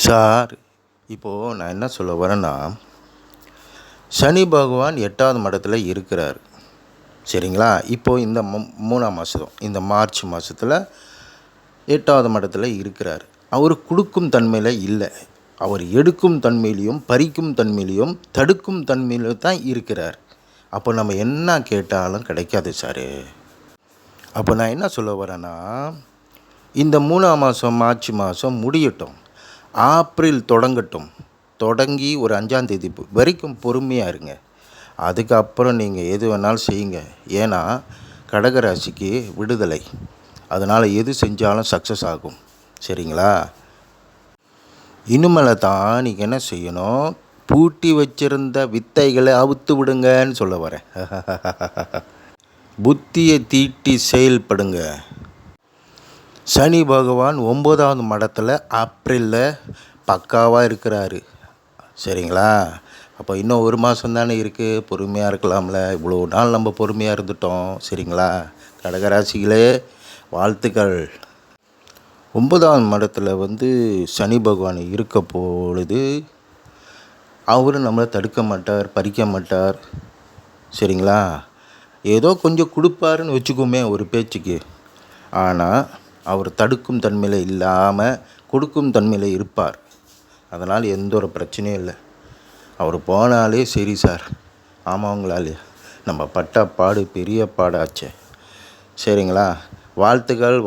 Sir, இப்போது நான் என்ன சொல்ல வரேன்னா, சனி பகவான் 8வது மடத்தில் இருக்கிறார். சரிங்களா? இப்போது இந்த 3ஆம் மாதம், இந்த மார்ச் மாதத்தில் 8வது மடத்தில் இருக்கிறார். அவர் கொடுக்கும் தன்மையில் இல்லை. அவர் எடுக்கும் தன்மையிலையும், பறிக்கும் தன்மையிலையும், தடுக்கும் தன்மையிலும் தான் இருக்கிறார். அப்போ நம்ம என்ன கேட்டாலும் கிடைக்காது சார். அப்போ நான் என்ன சொல்ல வரேன்னா, இந்த 3ஆம் மாதம் மார்ச் மாதம் முடியட்டும். ஏப்ரல் தொடங்கட்டும். தொடங்கி ஒரு 5ஆம் தேதி வரைக்கும் பொறுமையாக இருங்க. அதுக்கப்புறம் நீங்கள் எது வேணாலும் செய்யுங்க. ஏன்னா கடகராசிக்கு விடுதலை. அதனால் எது செஞ்சாலும் சக்ஸஸ் ஆகும். சரிங்களா? இனிமேல் தான் நீங்கள் என்ன செய்யணும், பூட்டி வச்சிருந்த வித்தைகளை அவுத்து விடுங்கன்னு சொல்ல வரேன். புத்தியை தீட்டி செயல்படுங்க. சனி பகவான் 9வது மடத்தில் ஏப்ரலில் பக்காவாக இருக்கிறாரு. சரிங்களா? அப்போ இன்னும் ஒரு மாதம் தானே இருக்குது, பொறுமையாக இருக்கலாம்ல. இவ்வளோ நாள் நம்ம பொறுமையாக இருந்துட்டோம். சரிங்களா? கடகராசிகளே வாழ்த்துக்கள். 9வது மடத்தில் சனி பகவான் இருக்க பொழுது அவர் நம்மளை தடுக்க மாட்டார், பறிக்க மாட்டார். சரிங்களா? ஏதோ கொஞ்சம் கொடுப்பாருன்னு வச்சுக்கோமே ஒரு பேச்சுக்கு. ஆனால் அவர் தடுக்கும் தன்மையில் இல்லாமல் கொடுக்கும் தன்மையில் இருப்பார். அதனால் எந்த ஒரு பிரச்சனையும் இல்லை. அவர் போனாலே சரி சார். ஆமாங்களாலே நம்ம பட்ட பாடு பெரிய பாடாச்சே. சரிங்களா? வாழ்த்துக்கள்.